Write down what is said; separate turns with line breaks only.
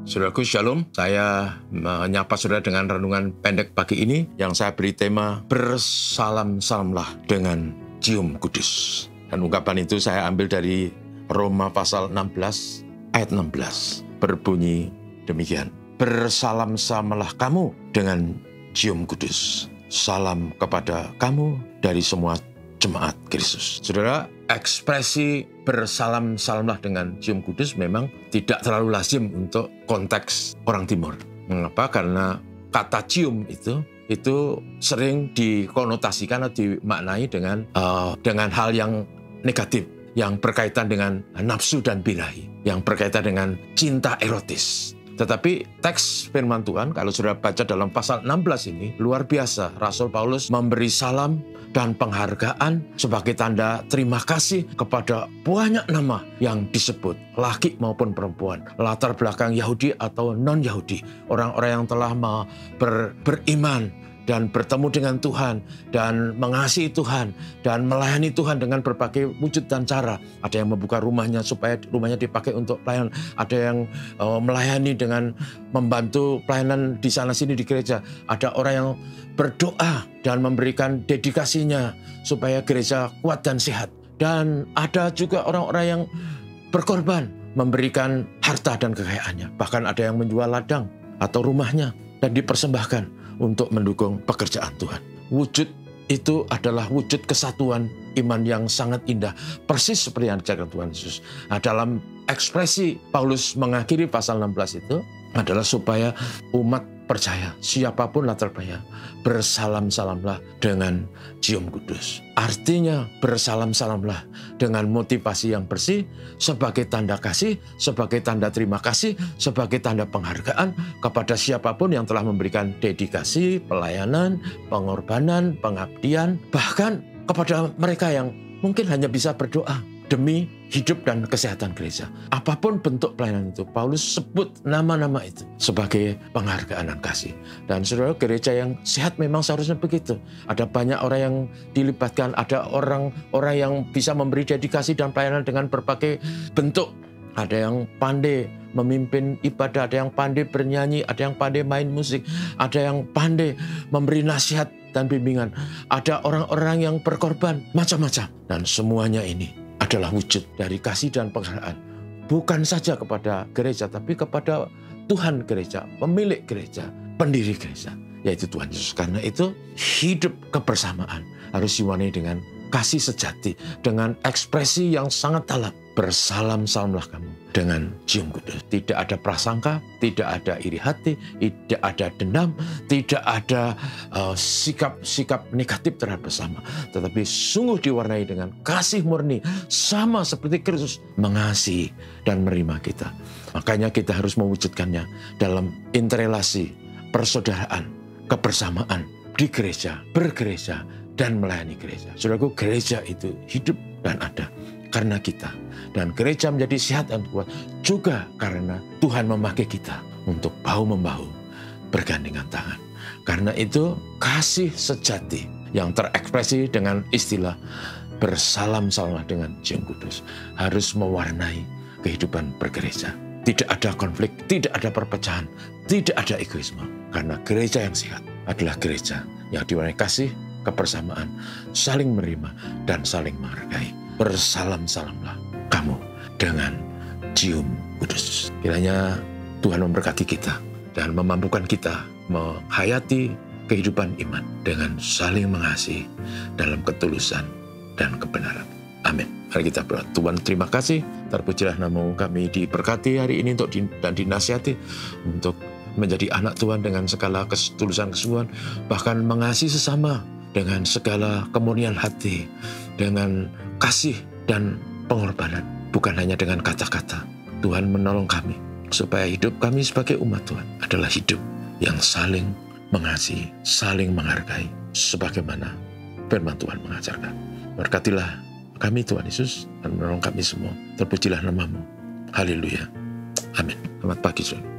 Saudaraku Shalom, saya menyapa saudara dengan renungan pendek pagi ini yang saya beri tema Bersalam-salamlah dengan cium kudus. Dan ungkapan itu saya ambil dari Roma pasal 16 ayat 16. Berbunyi demikian. Bersalam-salamlah kamu dengan cium kudus. Salam kepada kamu dari semua jemaat Kristus. Saudara, ekspresi bersalam-salamlah dengan cium kudus memang tidak terlalu lazim untuk konteks orang Timur. Mengapa? Karena kata cium itu sering dikonotasikan atau dimaknai dengan hal yang negatif, yang berkaitan dengan nafsu dan birahi, yang berkaitan dengan cinta erotis. Tetapi teks firman Tuhan, kalau sudah baca dalam pasal 16 ini, luar biasa. Rasul Paulus memberi salam dan penghargaan sebagai tanda terima kasih kepada banyak nama yang disebut, laki maupun perempuan, latar belakang Yahudi atau non-Yahudi, orang-orang yang telah beriman dan bertemu dengan Tuhan, dan mengasihi Tuhan, dan melayani Tuhan dengan berbagai wujud dan cara. Ada yang membuka rumahnya supaya rumahnya dipakai untuk pelayanan. Ada yang melayani dengan membantu pelayanan di sana-sini di gereja. Ada orang yang berdoa dan memberikan dedikasinya supaya gereja kuat dan sehat. Dan ada juga orang-orang yang berkorban, memberikan harta dan kekayaannya. Bahkan ada yang menjual ladang atau rumahnya dan dipersembahkan untuk mendukung pekerjaan Tuhan. Wujud itu adalah wujud kesatuan iman yang sangat indah. Persis seperti yang diajarkan Tuhan Yesus. Nah, dalam ekspresi Paulus mengakhiri pasal 16 itu adalah supaya umat percaya, siapapun latar belakangnya, bersalam-salamlah dengan cium kudus. Artinya bersalam-salamlah dengan motivasi yang bersih, sebagai tanda kasih, sebagai tanda terima kasih, sebagai tanda penghargaan kepada siapapun yang telah memberikan dedikasi, pelayanan, pengorbanan, pengabdian, bahkan kepada mereka yang mungkin hanya bisa berdoa demi hidup dan kesehatan gereja. Apapun bentuk pelayanan itu, Paulus sebut nama-nama itu sebagai penghargaan dan kasih. Dan saudara, gereja yang sehat memang seharusnya begitu. Ada banyak orang yang dilibatkan, ada orang-orang yang bisa memberi dedikasi dan pelayanan dengan berbagai bentuk. Ada yang pandai memimpin ibadah, ada yang pandai bernyanyi, ada yang pandai main musik, ada yang pandai memberi nasihat dan bimbingan. Ada orang-orang yang berkorban, macam-macam. Dan semuanya ini adalah wujud dari kasih dan penghargaan. Bukan saja kepada gereja, tapi kepada Tuhan gereja, pemilik gereja, pendiri gereja, yaitu Tuhan Yesus. Karena itu hidup kebersamaan harus diwarnai dengan kasih sejati, dengan ekspresi yang sangat dalam. Bersalam-salamlah kamu dengan cium kudus. Tidak ada prasangka, tidak ada iri hati, tidak ada dendam, tidak ada sikap-sikap negatif terhadap bersama. Tetapi sungguh diwarnai dengan kasih murni, sama seperti Kristus mengasihi dan menerima kita. Makanya kita harus mewujudkannya dalam interrelasi, persaudaraan, kebersamaan di gereja, bergereja, dan melayani gereja. Saudaraku, gereja itu hidup dan ada karena kita. Dan gereja menjadi sehat dan kuat juga karena Tuhan memakai kita untuk bahu-membahu bergandengan tangan. Karena itu kasih sejati yang terekspresi dengan istilah bersalam-salamlah dengan cium kudus harus mewarnai kehidupan bergereja. Tidak ada konflik, tidak ada perpecahan, tidak ada egoisme. Karena gereja yang sehat adalah gereja yang diwarnai kasih, kebersamaan, saling menerima, dan saling menghargai. Bersalam-salamlah kamu dengan cium kudus. Kiranya Tuhan memberkati kita dan memampukan kita menghayati kehidupan iman dengan saling mengasihi dalam ketulusan dan kebenaran. Amin. Mari kita berdoa. Tuhan, terima kasih. Terpujilah nama-Mu, kami diberkati hari ini dan dinasihati untuk menjadi anak Tuhan dengan segala ketulusan kesungguhan, bahkan mengasihi sesama dengan segala kemurnian hati, dengan kasih dan pengorbanan, bukan hanya dengan kata-kata. Tuhan menolong kami supaya hidup kami sebagai umat Tuhan adalah hidup yang saling mengasihi, saling menghargai, sebagaimana firman Tuhan mengajarkan. Berkatilah kami Tuhan Yesus dan menolong kami semua. Terpujilah nama-Mu. Haleluya. Amin. Selamat pagi, saudara.